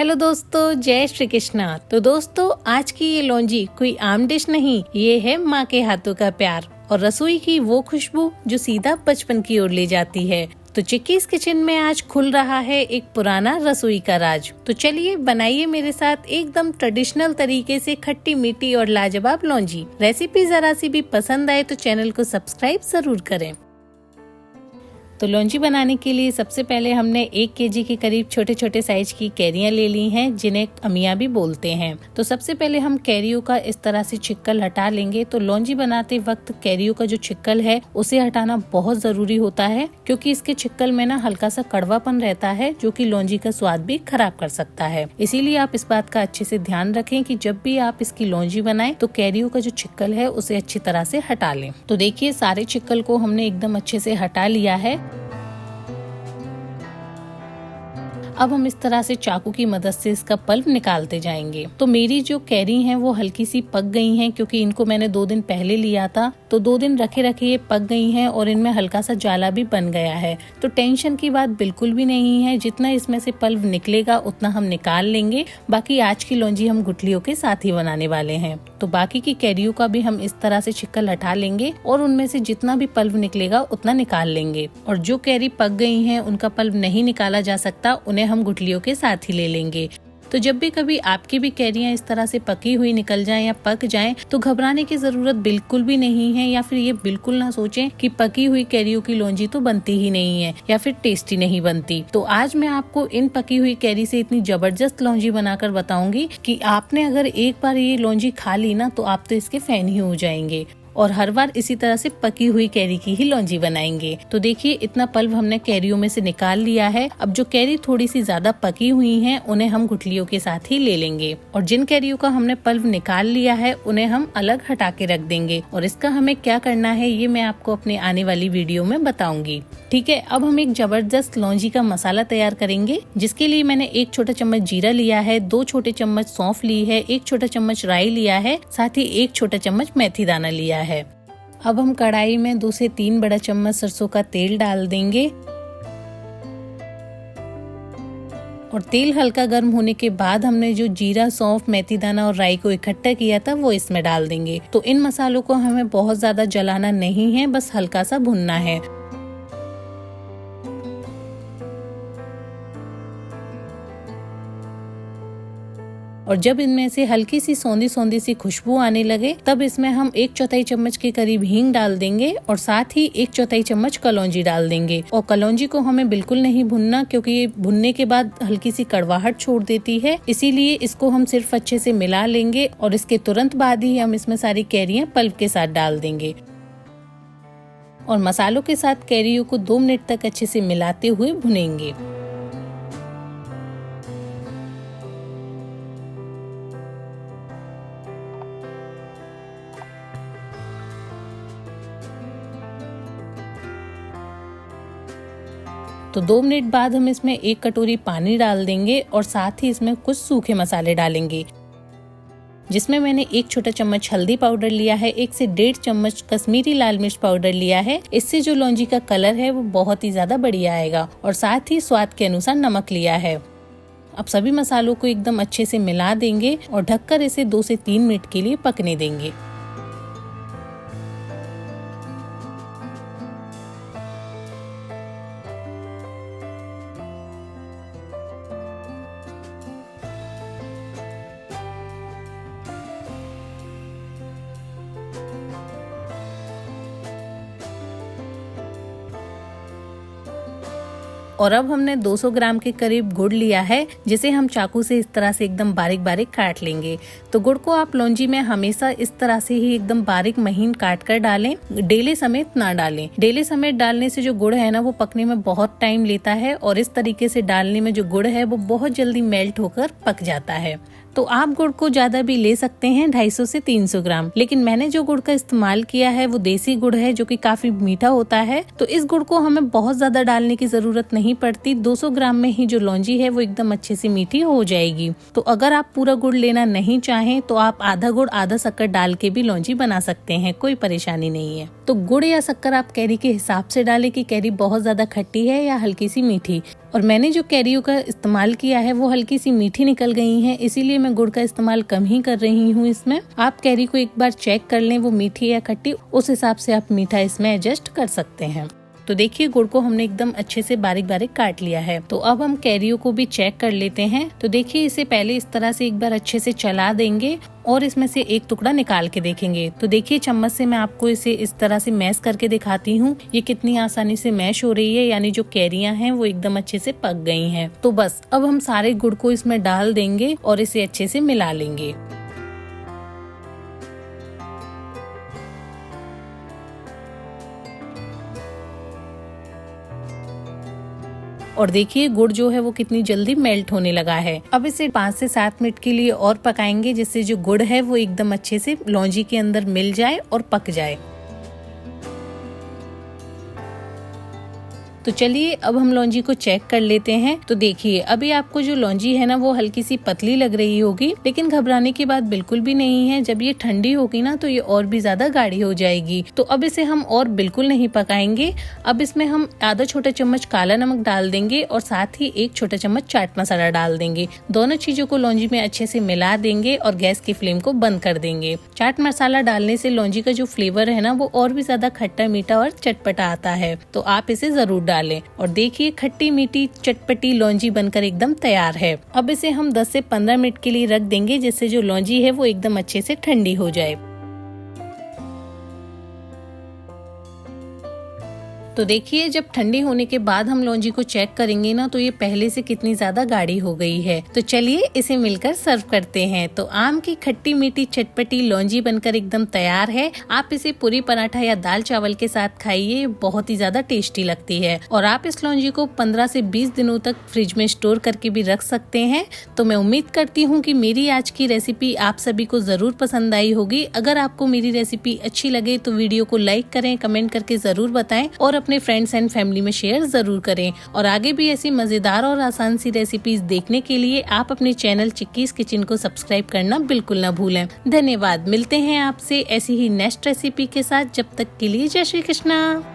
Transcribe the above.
Hello दोस्तों, जय श्री कृष्णा। तो दोस्तों, आज की ये लौंजी कोई आम डिश नहीं, ये है माँ के हाथों का प्यार और रसोई की वो खुशबू जो सीधा बचपन की ओर ले जाती है। तो चिक्कीज किचन में आज खुल रहा है एक पुराना रसोई का राज। तो चलिए बनाइए मेरे साथ एकदम ट्रेडिशनल तरीके से खट्टी मीठी और लाजवाब लौंजी। रेसिपी जरा सी भी पसंद आए तो चैनल को सब्सक्राइब जरूर करें। तो लौंजी बनाने के लिए सबसे पहले हमने 1 केजी के करीब छोटे छोटे साइज की कैरियां ले ली हैं, जिन्हें अमिया भी बोलते हैं। तो सबसे पहले हम कैरियों का इस तरह से छिक्कल हटा लेंगे। तो लौंजी बनाते वक्त कैरियों का जो छिक्कल है उसे हटाना बहुत जरूरी होता है, क्योंकि इसके छिक्कल में ना हल्का सा कड़वापन रहता है जो कि लौंजी का स्वाद भी खराब कर सकता है। इसीलिए आप इस बात का अच्छे से ध्यान रखें कि जब भी आप इसकी लौंजी बनाएं तो कैरियों का जो छिक्कल है उसे अच्छी तरह से हटा लें। तो देखिए, सारे छिक्कल को हमने एकदम अच्छे से हटा लिया है। अब हम इस तरह से चाकू की मदद से इसका पल्प निकालते जाएंगे। तो मेरी जो कैरी हैं वो हल्की सी पक गई हैं, क्योंकि इनको मैंने 2 दिन पहले लिया था। तो 2 दिन रखे रखे ये पक गई हैं और इनमें हल्का सा जाला भी बन गया है। तो टेंशन की बात बिल्कुल भी नहीं है, जितना इसमें से पल्प निकलेगा उतना हम निकाल लेंगे। बाकी आज की लौंजी हम गुठलियों के साथ ही बनाने वाले हैं। तो बाकी की कैरियों का भी हम इस तरह से छिक्कल हटा लेंगे और उनमें से जितना भी पल्प निकलेगा उतना निकाल लेंगे। और जो कैरी पक गई हैं उनका पल्प नहीं निकाला जा सकता, उन्हें हम गुठलियों के साथ ही ले लेंगे। तो जब भी कभी आपकी भी कैरियां इस तरह से पकी हुई निकल जाएं या पक जाएं तो घबराने की जरूरत बिल्कुल भी नहीं है, या फिर ये बिल्कुल ना सोचें कि पकी हुई कैरियों की लौंजी तो बनती ही नहीं है या फिर टेस्टी नहीं बनती। तो आज मैं आपको इन पकी हुई कैरी से इतनी जबरदस्त लौंजी बनाकर बताऊंगी कि आपने अगर एक बार ये लौंजी खा ली ना तो आप तो इसके फैन ही हो जाएंगे। और हर बार इसी तरह से पकी हुई कैरी की ही लौंजी बनाएंगे। तो देखिए, इतना पल्प हमने कैरियों में से निकाल लिया है। अब जो कैरी थोड़ी सी ज्यादा पकी हुई हैं उन्हें हम गुठलियों के साथ ही ले लेंगे, और जिन कैरियों का हमने पल्प निकाल लिया है उन्हें हम अलग हटा के रख देंगे। और इसका हमें क्या करना है ये मैं आपको अपने आने वाली वीडियो में बताऊंगी। ठीक है, अब हम एक जबरदस्त लौंजी का मसाला तैयार करेंगे, जिसके लिए मैंने 1 छोटा चम्मच जीरा लिया है, 2 छोटे चम्मच सौंफ ली है, 1 छोटा चम्मच राई लिया है, साथ ही 1 छोटा चम्मच मेथी दाना लिया है। अब हम कढ़ाई में 2 से 3 बड़ा चम्मच सरसों का तेल डाल देंगे और तेल हल्का गर्म होने के बाद हमने जो जीरा, सौंफ, मेथी दाना और राई को इकट्ठा किया था वो इसमें डाल देंगे। तो इन मसालों को हमें बहुत ज्यादा जलाना नहीं है, बस हल्का सा भुनना है। और जब इनमें से हल्की सी सौंधी सौंधी सी खुशबू आने लगे तब इसमें हम 1/4 चम्मच के करीब हींग डाल देंगे और साथ ही 1/4 चम्मच कलौंजी डाल देंगे। और कलौंजी को हमें बिल्कुल नहीं भुनना, क्योंकि ये भुनने के बाद हल्की सी कड़वाहट छोड़ देती है। इसीलिए इसको हम सिर्फ अच्छे से मिला लेंगे और इसके तुरंत बाद ही हम इसमें सारी कैरियां पल्प के साथ डाल देंगे और मसालों के साथ कैरियों को 2 मिनट तक अच्छे से मिलाते हुए भुनेंगे। तो 2 मिनट बाद हम इसमें 1 कटोरी पानी डाल देंगे और साथ ही इसमें कुछ सूखे मसाले डालेंगे, जिसमें मैंने 1 छोटा चम्मच हल्दी पाउडर लिया है, 1 से 1.5 चम्मच कश्मीरी लाल मिर्च पाउडर लिया है। इससे जो लौंजी का कलर है वो बहुत ही ज्यादा बढ़िया आएगा। और साथ ही स्वाद के अनुसार नमक लिया है। अब सभी मसालों को एकदम अच्छे से मिला देंगे और ढककर इसे 2 से 3 मिनट के लिए पकने देंगे। और अब हमने 200 ग्राम के करीब गुड़ लिया है, जिसे हम चाकू से इस तरह से एकदम बारीक बारीक काट लेंगे। तो गुड़ को आप लौंजी में हमेशा इस तरह से ही एकदम बारीक महीन काट कर डालें, डेले समेत ना डालें। डेले समेत डालने से जो गुड़ है ना वो पकने में बहुत टाइम लेता है, और इस तरीके से डालने में जो गुड़ है वो बहुत जल्दी मेल्ट होकर पक जाता है। तो आप गुड़ को ज्यादा भी ले सकते हैं, 250 से 300 ग्राम, लेकिन मैंने जो गुड़ का इस्तेमाल किया है वो देसी गुड़ है जो कि काफी मीठा होता है। तो इस गुड़ को हमें बहुत ज्यादा डालने की जरूरत नहीं नहीं पड़ती। 200 ग्राम में ही जो लौंजी है वो एकदम अच्छे से मीठी हो जाएगी। तो अगर आप पूरा गुड़ लेना नहीं चाहें तो आप आधा गुड़ आधा शक्कर डाल के भी लौंजी बना सकते हैं, कोई परेशानी नहीं है। तो गुड़ या शक्कर आप कैरी के हिसाब से डालें कि कैरी बहुत ज्यादा खट्टी है या हल्की सी मीठी। और मैंने जो कैरियों का इस्तेमाल किया है वो हल्की सी मीठी निकल गई हैं, इसीलिए मैं गुड़ का इस्तेमाल कम ही कर रही हूँ इसमें। आप कैरी को एक बार चेक कर लें वो मीठी या खट्टी, उस हिसाब से आप मीठा इसमें एडजस्ट कर सकते हैं। तो देखिए गुड़ को हमने एकदम अच्छे से बारीक बारीक काट लिया है। तो अब हम कैरियों को भी चेक कर लेते हैं। तो देखिए इसे पहले इस तरह से एक बार अच्छे से चला देंगे और इसमें से एक टुकड़ा निकाल के देखेंगे। तो देखिए चम्मच से मैं आपको इसे इस तरह से मैश करके दिखाती हूँ, ये कितनी आसानी से मैश हो रही है, यानी जो कैरियां हैं वो एकदम अच्छे से पक गई हैं। तो बस अब हम सारे गुड़ को इसमें डाल देंगे और इसे अच्छे से मिला लेंगे। और देखिए गुड़ जो है वो कितनी जल्दी मेल्ट होने लगा है। अब इसे 5 से 7 मिनट के लिए और पकाएंगे, जिससे जो गुड़ है वो एकदम अच्छे से लौंजी के अंदर मिल जाए और पक जाए। तो चलिए अब हम लौंजी को चेक कर लेते हैं। तो देखिए अभी आपको जो लौंजी है ना वो हल्की सी पतली लग रही होगी, लेकिन घबराने की बात बिल्कुल भी नहीं है। जब ये ठंडी होगी ना तो ये और भी ज्यादा गाढ़ी हो जाएगी। तो अब इसे हम और बिल्कुल नहीं पकाएंगे। अब इसमें हम आधा छोटा चम्मच काला नमक डाल देंगे और साथ ही 1 छोटा चम्मच चाट मसाला डाल देंगे। दोनों चीजों को लौंजी में अच्छे से मिला देंगे और गैस की फ्लेम को बंद कर देंगे। चाट मसाला डालने से लौंजी का जो फ्लेवर है ना वो और भी ज्यादा खट्टा मीठा और चटपटा आता है, तो आप इसे जरूर डालें। और देखिए खट्टी मीठी चटपटी लौंजी बनकर एकदम तैयार है। अब इसे हम 10 से 15 मिनट के लिए रख देंगे, जिससे जो लौंजी है वो एकदम अच्छे से ठंडी हो जाए। तो देखिए जब ठंडी होने के बाद हम लौंजी को चेक करेंगे ना तो ये पहले से कितनी ज्यादा गाढ़ी हो गई है। तो चलिए इसे मिलकर सर्व करते हैं। तो आम की खट्टी मीठी चटपटी लौंजी बनकर एकदम तैयार है। आप इसे पूरी पराठा या दाल चावल के साथ खाइए, बहुत ही ज्यादा टेस्टी लगती है। और आप इस लौंजी को 15 से 20 दिनों तक फ्रिज में स्टोर करके भी रख सकते हैं। तो मैं उम्मीद करती हूँ कि मेरी आज की रेसिपी आप सभी को जरूर पसंद आई होगी। अगर आपको मेरी रेसिपी अच्छी लगे तो वीडियो को लाइक करें, कमेंट करके जरूर बताएं और अपने फ्रेंड्स एंड फैमिली में शेयर जरूर करें। और आगे भी ऐसी मजेदार और आसान सी रेसिपीज देखने के लिए आप अपने चैनल चिक्कीज किचन को सब्सक्राइब करना बिल्कुल ना भूलें। धन्यवाद। मिलते हैं आपसे ऐसी ही नेक्स्ट रेसिपी के साथ। जब तक के लिए जय श्री कृष्णा।